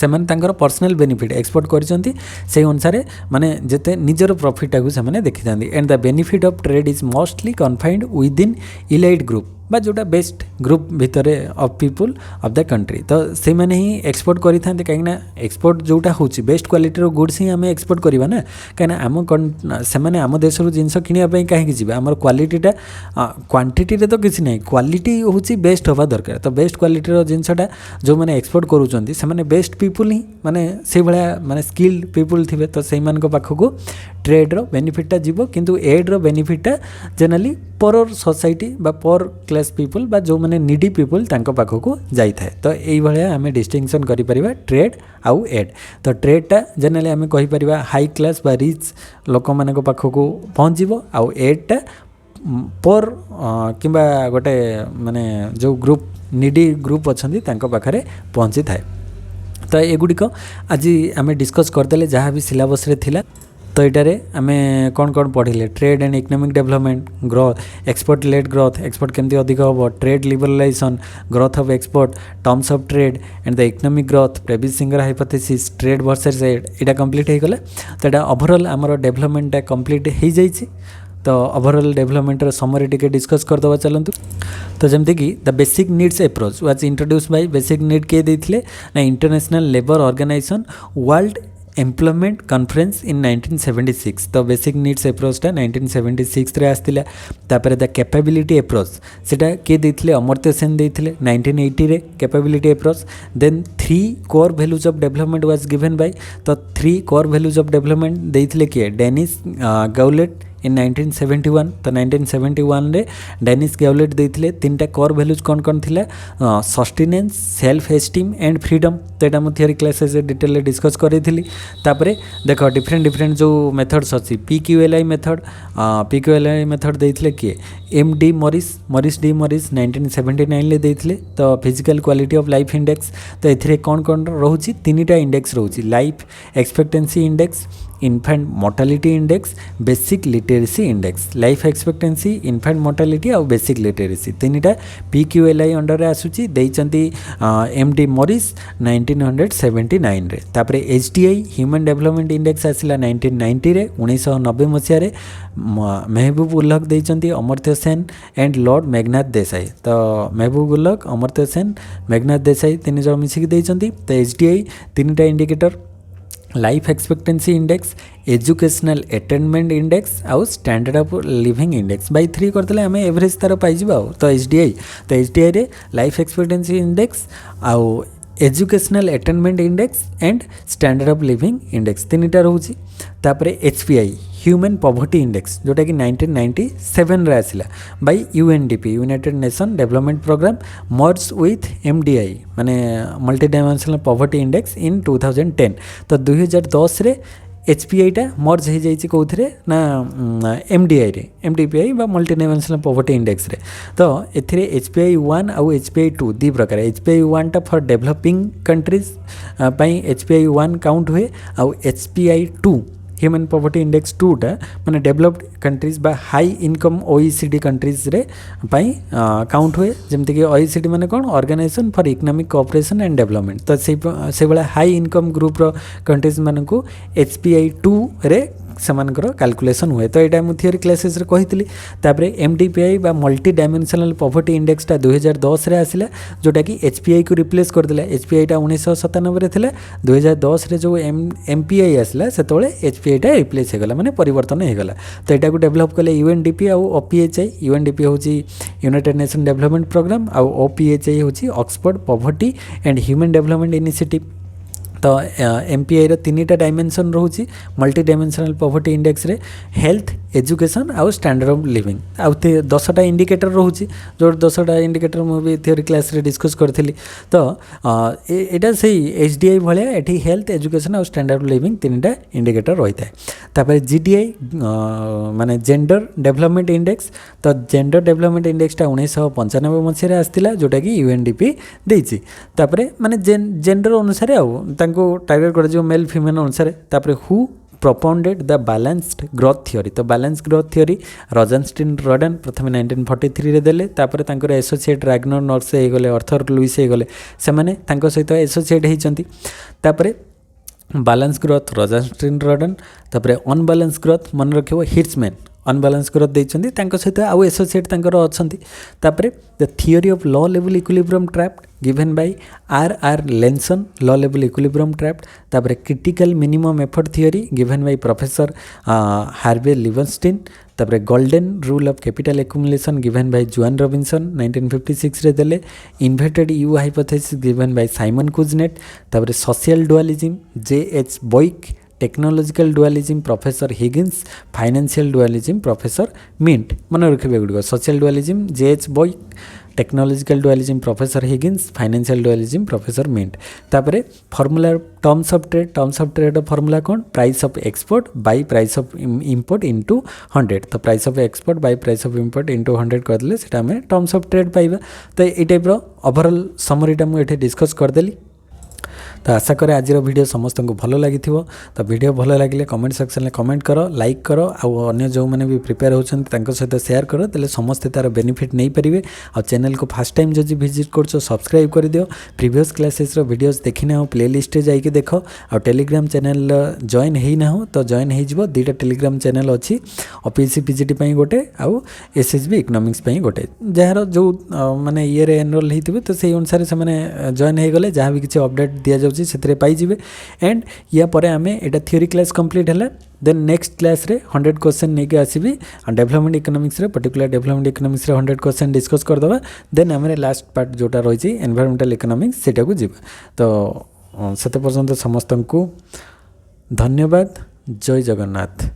Speaker 1: से पर्सनल बेनिफिट एक्सपोर्ट करछंती से अनुसार माने जेते निजर प्रॉफिट को से देखी था and the benefit of trade is mostly confined with in elite group बा जोटा बेस्ट ग्रुप भितर of people of the country तो से माने ही एक्सपोर्ट करि थांते कहीं एक्सपोर्ट जोटा होची बेस्ट क्वालिटी रो गुड्स ही आम एक्सपोर्ट करवा ना कहीं आम से माने आम देश जिनस किनिया कहीं जी आम क्वालिटीटा क्वांटिटी रे तो किसी ना क्वालिटी होची बेस्ट हवा दरकार तो बेस्ट क्वालिटी रो जिनसटा जो माने एक्सपोर्ट करूचंती से माने बेस्ट पीपुल ही माने से भाया माने स्किल्ड पीपुल थिबे तो से मान को पाखको ट्रेड रो बेनिफिटटा जीवो किंतु एड रो बेनिफिटटा जनरली पर सोसाइटी बा पर क्लास पीपुल बा जो माने नीडी पीपुल तांको पाखको जाई थाए तो एई भलिया आमे डिस्टिंक्शन करि परिबा ट्रेड आउ एड तो ट्रेडटा जनरली आमे कहि परिबा हाई क्लास बा रिच लोक मानको पाखको पहुँचीबो आउ एडटा पर किंबा गोटे माने जो ग्रुप निडी ग्रुप अच्छा पाखे पहुँची थाए। तो एगुड़िक आज आम डिस्कस करदे जहाँ भी सिलेबस रे थिला। तो यहाँ आम कौन कौन पढ़ले trade and economic development, growth, export led growth, export केमती अधिक हम, trade liberalization, growth of export, terms of trade and the economic growth, Prebisch Singer hypothesis, trade versus यहाँ कंप्लीट हो गला। तो यहाँ ओवरऑल आमर डेवलपमेंट कंप्लीट हो जाइए। तो ओवरऑल डेवलपमेंट समरी टिके डिस्कस करदे चलतु। तो जमती कि the basic needs approach was introduce by basic need किए देथिले ना International Labour Organisation World Employment Conference in 1976। तो बेसिक नीड्स अप्रोचटा 1976 रे आस्तिला। तापर द कैपेबिलिटी अप्रोच सेटा किए देथिले अमर्त्य सेन देथिले 1980 रे capability approach. Then 3 core values of development was given by. तो 3 कोर वैल्यूज ऑफ डेवलपमेंट देथिले किए डेनिस गाउलेट इन 1971। तो 1971 रे डेनिस गाउलेट देथिले 3टा कोर वैल्यूज कौन कौन थिला, sustenance, self esteem and freedom. तो यहाँ मुझे थियोरी क्लासेस डिटेल डिस्कस करी। तापरे देख डिफरेंट जो मेथड्स अच्छी PQLI मेथड, PQLI मेथड देथिले किए MD मॉरिस डी मॉरिस 1979 ले देथिले। तो physical quality of life index. तो एथिरे कौन कौन रोची 3टा इंडेक्स रोची, life expectancy index, infant mortality index, basic literacy index. Life expectancy, infant mortality और बेसिक लिटरेसी 3टा PQLI अंडर आसूची देइचंती MD मॉरिस 1979 रे। तापरे HDI ह्यूमन डेवलपमेंट इंडेक्स आसिला 1990 रे। 1990 मसीह रे महबूब उल्लक देइचंती अमर्त्य सेन एंड लॉर्ड मेघनाथ देसाई। तो महबूब उल्लक, अमर्त्य सेन, मेघनाथ देसाई 3 जण मिसिक देइचंती। तो HDI 3टा indicator, life expectancy index, educational attainment index आउ standard of living index by 3 करते आम एवरेज तार पाई। तो HDI रे लाइफ एक्सपेक्टेंसी इंडेक्स आउ educational attainment index and standard of living index 3टा रोची। तापरे HPI ह्यूमन पॉवर्टी इंडेक्स जोटा कि 1997 रे आसिला by UNDP United Nation Development Programme merge with MDI माने multi dimensional poverty index in 2010। तो 2010 रे HPI टा मर्ज हो जाइए कौन ना MDI रे, MDPI बा मल्टी डायमेंशनल पॉवर्टी इंडेक्स रे। तो एथिरे HPI 1 आउ HPI 2 दी प्रकार। HPI 1 टा फॉर डेवलपिंग कंट्रीज पाई HPI 1 काउंट हुए आउ HPI 2 ह्यूमन पॉवर्टी इंडेक्स 2टा माने डेवलप्ड कंट्रीज बा हाई इनकम OECD कंट्रीज रे पाई काउंट हुए। जमती कि OECD माने कौन, Organisation for Economic Cooperation and development. तो से भाया हाई इनकम ग्रुप रो कंट्रीज मानक HPI 2 रे सेमानकर कैलकुलेशन हुए। तो यहाँ मुझे थियोरी क्लासेस रे कही। तापरे MDPI बा मल्टी डायमेंशनल पॉवर्टी इंडेक्सटा 2010 रे आसिला जोटा कि HPI को रिप्लेस करदेला। HPI टा 1997 रे थिला। 2010 रे जो MPI आसिला सेतोले HPI टा रिप्लेस हो गला माने परिवर्तन हो गला। तो यहाँ को डेवलप कले UNDP आउ OPHI। UNDP होची यूनाइटेड नेशन डेवलपमेंट प्रोग्राम आउ OPHI होची Oxford Poverty and Human Development Initiative. तो MPI रो 3टा डायमेंशन रोची मल्टी डायमेंशनल पॉवर्टी इंडेक्स रे हेल्थ, एजुकेशन आउ स्टैंडर्ड ऑफ लिविंग आउ 10टा इंडिकेटर रोची जो 10टा इंडिकेटर मुझे थियोरी क्लास रे डिस्कस करथिली। तो एटा सही HDI भलिया एठी हेल्थ, एजुकेशन आउ स्टैंडर्ड ऑफ लिविंग 3टा इंडिकेटर रही है। तापर GDI माने जेंडर डेवलपमेंट इंडेक्स। तो जेंडर डेवलपमेंट इंडेक्सटा 1995 मसीह आसला जोटा कि UNDP देछि। तापर माने जेंडर अनुसार आउ टारगेट कर मेल फीमेल अनुसार। तापर who propounded the balanced growth theory. तो बैलेंस ग्रोथ थियोरी रॉजनस्टीन रॉडन प्रथम 1943 रे देले। तापर तांकर एसोसिएट रैग्नर नॉर्स हो गले, अर्थर लुइस हो गले, सेमाने तांको सहित एसोसिएट होइचंती। तापर बैलेंस ग्रोथ रॉजनस्टीन रॉडन। तापर अनबैलेंस ग्रोथ मन रखिबो हिट्समैन अनबैलेंस ग्रोथ देइचंती तांको सहित आउ एसोसिएट तांकर अछंती। तापर the theory of low level equilibrium trap given by R Nelson low level equilibrium trap. तापर critical minimum effort theory given by professor Harvey Leibenstein. तापर golden rule of capital accumulation given by Joan Robinson 1956 रे देले। Inverted U hypothesis given by Simon Kuznets. तापर social dualism J.H. Boeke. Technological dualism professor Higgins. Financial dualism professor Myint. मन रखिए गुड़िक social dualism J.H. Boeke. Technological dualism professor Higgins, financial dualism professor Myint. तापर formula terms of trade formula कौन, price of export by price of import into 100। तो price of export by price of import into 100 करदेले सेटा हमें terms of trade पाइबा। तो ये type overall समरीटा मुझे डिस्कस करदेली। तो आशा करे आज वीडियो समस्त को भल लगी। तो वीडियो भल लगे कमेंट सेक्शन में कमेंट कर, लाइक कर, आउ जो मैंने भी प्रिपेयर होती सहित शेयर कर, तेल समस्ते तार बेनिफिट नहीं पारे। आ चैनल को फर्स्ट टाइम जब विजिट कर सब्सक्राइब कर दियो। प्रीवियस क्लासेस वीडियोस देखी ना हो प्ले लिस्ट जाइए देख। आ टेलीग्राम चैनल जॉइन ही ना हो तो जॉइन हो। दुईटा टेलीग्राम चैनल अच्छी, ओपीएससी पीजीटी गोटे आउ एसएसबी इकोनॉमिक्स गोटे। जार जो माने ये एनरोल होते तो से अनुसार से जॉइन हो गले जहाँ भी किसी अपडेट दि जाऊँगी से पाइबे। एंड या पर आम एटा थ्योरी क्लास कंप्लीट है। देन नेक्स्ट क्लास रे 100 क्वेश्चन नहीं के आसबि। डेवलपमेंट इकोनॉमिक्स रे पर्टिकुलर डेवलपमेंट इकोनॉमिक्स रे 100 क्वेश्चन डिस्कस करदबा। देन आम लास्ट पार्ट जोटा रही एनवायरमेंटल इकोनॉमिक्स सेटा को जीवा। तो सेते पर्यंत समस्त को धन्यवाद। जय जगन्नाथ।